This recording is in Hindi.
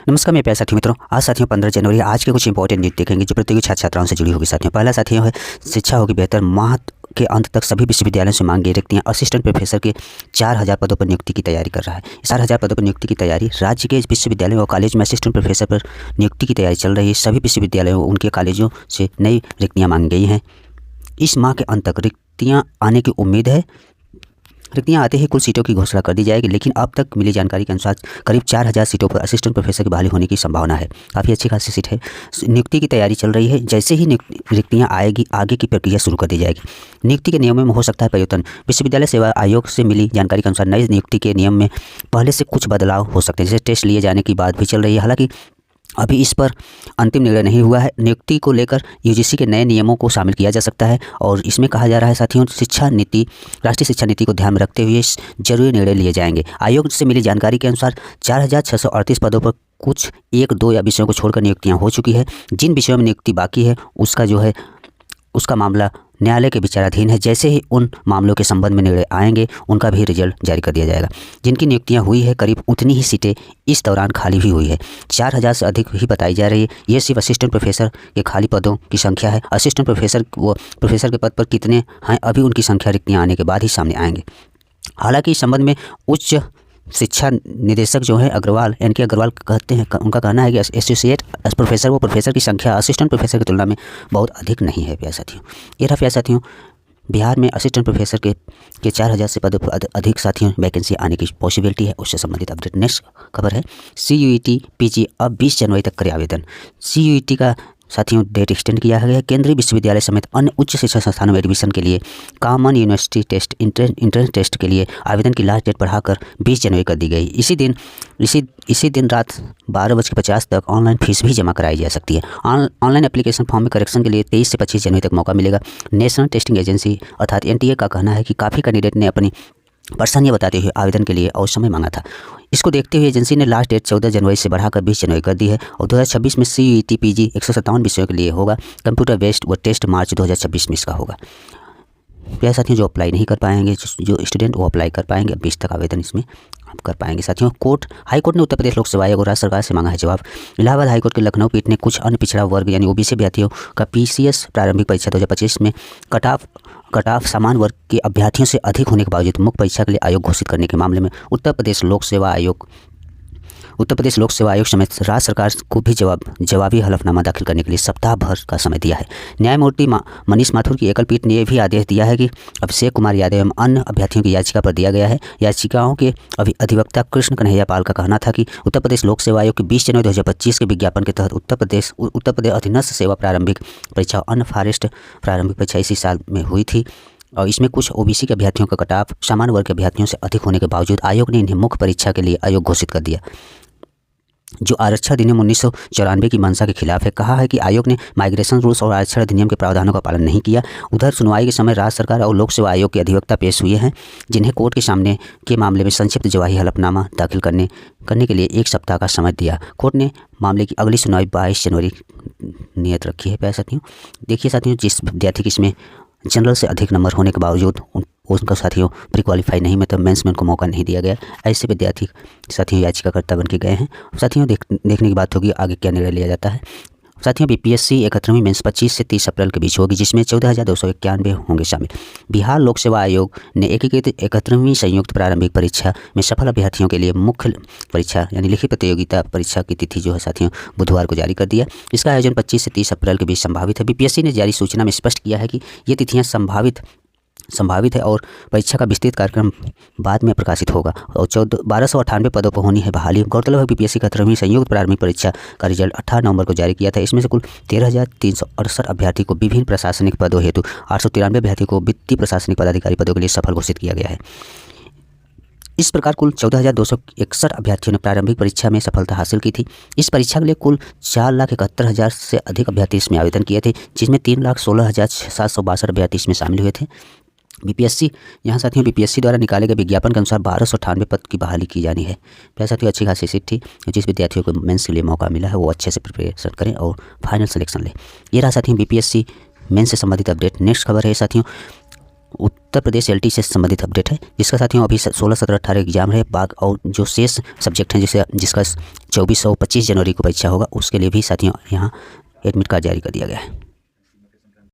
नमस्कार मेरे प्यारे साथी मित्रों। आज साथियों 15 जनवरी आज के कुछ इंपॉर्टेंट न्यूज़ देखेंगे जो प्रतियोगी छात्र छात्राओं से जुड़ी होगी। साथियों पहला साथियों है शिक्षा होगी बेहतर, माह के अंत तक सभी विश्वविद्यालयों से मांग रिक्तियाँ। असिस्टेंट प्रोफेसर के 4000 पदों पर नियुक्ति की तैयारी कर रहा है। 4000 पदों पर नियुक्ति की तैयारी राज्य के विश्वविद्यालयों और कॉलेज में असिस्टेंट प्रोफेसर पर नियुक्ति की तैयारी चल रही है। सभी विश्वविद्यालयों उनके कॉलेजों से नई रिक्तियाँ मांगी गई हैं। इस माह के अंत तक रिक्तियाँ आने की उम्मीद है। रिक्तियाँ आते ही कुल सीटों की घोषणा कर दी जाएगी, लेकिन अब तक मिली जानकारी के अनुसार करीब 4000 सीटों पर असिस्टेंट प्रोफेसर की बहाली होने की संभावना है। काफ़ी अच्छी खासी सीट है। नियुक्ति की तैयारी चल रही है। जैसे ही रिक्तियाँ आएगी आगे की प्रक्रिया शुरू कर दी जाएगी। नियुक्ति के नियमों में हो सकता है परिवर्तन। विश्वविद्यालय सेवा आयोग से मिली जानकारी के अनुसार नए नियुक्ति के नियम में पहले से कुछ बदलाव हो सकते हैं, जैसे टेस्ट लिए जाने की बात भी चल रही है। हालांकि अभी इस पर अंतिम निर्णय नहीं हुआ है। नियुक्ति को लेकर यूजीसी के नए नियमों को शामिल किया जा सकता है और इसमें कहा जा रहा है साथियों शिक्षा नीति, राष्ट्रीय शिक्षा नीति को ध्यान में रखते हुए जरूरी निर्णय लिए जाएंगे। आयोग से मिली जानकारी के अनुसार 4638 पदों पर कुछ 1-2 या विषयों को छोड़कर नियुक्तियाँ हो चुकी है। जिन विषयों में नियुक्ति बाकी है उसका मामला न्यायालय के विचाराधीन है। जैसे ही उन मामलों के संबंध में निर्णय आएंगे उनका भी रिजल्ट जारी कर दिया जाएगा। जिनकी नियुक्तियां हुई है करीब उतनी ही सीटें इस दौरान खाली भी हुई है। 4000 से अधिक ही बताई जा रही है। ये सिर्फ असिस्टेंट प्रोफेसर के खाली पदों की संख्या है। असिस्टेंट प्रोफेसर के पद पर कितने हैं अभी उनकी संख्या रिक्तियाँ आने के बाद ही सामने आएंगे। हालांकि इस संबंध में उच्च शिक्षा निदेशक जो है अग्रवाल, एनके अग्रवाल कहते हैं, उनका कहना है कि एसोसिएट प्रोफेसर वो प्रोफेसर की संख्या असिस्टेंट प्रोफेसर की तुलना में बहुत अधिक नहीं है। प्यारे साथियों ये रहा प्यारे साथियों बिहार में असिस्टेंट प्रोफेसर के 4000 से पदों पर अधिक साथियों वैकेंसी आने की पॉसिबिलिटी है। उससे संबंधित अपडेट नेक्स्ट खबर है CUET PG अब 20 जनवरी तक करे आवेदन। CUET का साथियों डेट एक्सटेंड किया गया है। केंद्रीय विश्वविद्यालय समेत अन्य उच्च शिक्षा संस्थानों में एडमिशन के लिए common university test entrance test के लिए आवेदन की लास्ट डेट बढ़ाकर 20 जनवरी कर दी गई। इसी दिन रात 12:50 तक ऑनलाइन फीस भी जमा कराई जा सकती है। ऑनलाइन एप्लीकेशन फॉर्म में करेक्शन के लिए 23 से 25 जनवरी तक मौका मिलेगा। नेशनल टेस्टिंग एजेंसी अर्थात NTA का कहना है कि काफ़ी कैंडिडेट ने अपनी परेशानियां बताते हुए आवेदन के लिए और समय मांगा था। इसको देखते हुए एजेंसी ने लास्ट डेट 14 जनवरी से बढ़ाकर 20 जनवरी कर दी है और 2026 में CUET PG 157 विषयों के लिए होगा। कंप्यूटर बेस्ड व टेस्ट मार्च 2026 में इसका होगा। प्यारे साथियों जो अप्लाई नहीं कर पाएंगे, जो स्टूडेंट वो अप्लाई कर पाएंगे। 20 तक आवेदन इसमें आप कर पाएंगे। साथियों हाई कोर्ट ने उत्तर प्रदेश लोक सेवा आयोग और राज्य सरकार से मांगा है जवाब। इलाहाबाद हाईकोर्ट के लखनऊ पीठ ने कुछ अन्य पिछड़ा वर्ग यानी OBC अभ्यर्थियों का PCS प्रारंभिक परीक्षा 2025 में कट ऑफ समान वर्ग के अभ्यर्थियों से अधिक होने के बावजूद मुख्य परीक्षा के लिए आयोग घोषित करने के मामले में उत्तर प्रदेश लोक सेवा आयोग समेत राज्य सरकार को भी जवाबी हलफनामा दाखिल करने के लिए सप्ताह भर का समय दिया है। न्यायमूर्ति मनीष माथुर की एकल पीठ ने यह भी आदेश दिया है कि अभिषेक कुमार यादव एवं अन्य अभ्यर्थियों की याचिका पर दिया गया है। याचिकाओं के अधिवक्ता कृष्ण कन्हैया पाल का कहना था कि उत्तर प्रदेश लोक सेवा आयोग की 20 जनवरी 2025 के विज्ञापन के तहत उत्तर प्रदेश अधीनस्थ सेवा प्रारंभिक परीक्षा और अन्य फॉरेस्ट प्रारंभिक परीक्षा इसी साल में हुई थी और इसमें कुछ OBC के अभ्यर्थियों का कट ऑफ सामान्य वर्ग के अभ्यर्थियों से अधिक होने के बावजूद आयोग ने इन्हें मुख्य परीक्षा के लिए आयोग घोषित कर दिया, जो आरक्षण अधिनियम 1994 की मंशा के खिलाफ है। कहा है कि आयोग ने माइग्रेशन रूल्स और आरक्षण अधिनियम के प्रावधानों का पालन नहीं किया। उधर सुनवाई के समय राज्य सरकार और लोक सेवा आयोग के अधिवक्ता पेश हुए हैं, जिन्हें कोर्ट के सामने के मामले में संक्षिप्त जवाही हलफनामा दाखिल करने के लिए 1 सप्ताह का समय दिया। कोर्ट ने मामले की अगली सुनवाई 22 जनवरी नियत रखी है। प्यारे साथियों देखिए साथियों जिस विद्यार्थी की इसमें जनरल से अधिक नंबर होने के बावजूद उनका साथियों प्री क्वालिफाई नहीं में तो मेंस में उनको मौका नहीं दिया गया। ऐसे विद्यार्थी साथियों याचिकाकर्ता बन के गए हैं। साथियों देखने की बात होगी आगे क्या निर्णय लिया जाता है। साथियों BPSC 71वीं मेंस 25 से 30 अप्रैल के बीच होगी, जिसमें 14,291 होंगे शामिल। बिहार लोक सेवा आयोग ने एकीकृत 71वीं संयुक्त प्रारंभिक परीक्षा में सफल अभ्यर्थियों के लिए मुख्य परीक्षा यानी लिखित प्रतियोगिता परीक्षा की तिथि जो है साथियों बुधवार को जारी कर दिया। इसका आयोजन 25 से 30 अप्रैल के बीच संभावित है। BPSC ने जारी सूचना में स्पष्ट किया है कि ये तिथियाँ संभावित है और परीक्षा का विस्तृत कार्यक्रम बाद में प्रकाशित होगा और 1298 पदों पर होनी है बहाली। गौरतलब है BPSC की 18वीं संयुक्त प्रारंभिक परीक्षा का रिजल्ट 18 नवंबर को जारी किया था। इसमें से कुल 13,368 अभ्यर्थी को विभिन्न प्रशासनिक पदों हेतु 893 अभ्यर्थी को वित्तीय प्रशासनिक पदाधिकारी पदों के लिए सफल घोषित किया गया है। इस प्रकार कुल 14,261 अभ्यर्थियों ने प्रारंभिक परीक्षा में सफलता हासिल की थी। इस परीक्षा के लिए कुल 4,71,000 से अधिक अभ्यर्थी इसमें आवेदन किए थे, जिसमें 3,16,762 अभ्यर्थी इसमें शामिल हुए थे। यहाँ साथियों BPSC द्वारा निकाले गए विज्ञापन के अनुसार 1298 पद की बहाली की जानी है। प्यारे साथियों अच्छी खासी सीट थी। जिस विद्यार्थियों को मेंस के लिए मौका मिला है वो अच्छे से प्रिपरेशन करें और फाइनल सिलेक्शन लें। ये रहा साथियों BPSC मेंस से संबंधित अपडेट। नेक्स्ट खबर है साथियों उत्तर प्रदेश एलटी से संबंधित अपडेट है, जिसका साथियों अभी 16, 17, 18 एग्जाम है बाद, और जो शेष सब्जेक्ट हैं जिसका 24 और 25 जनवरी को परीक्षा होगा, उसके लिए भी साथियों यहाँ एडमिट कार्ड जारी कर दिया गया है।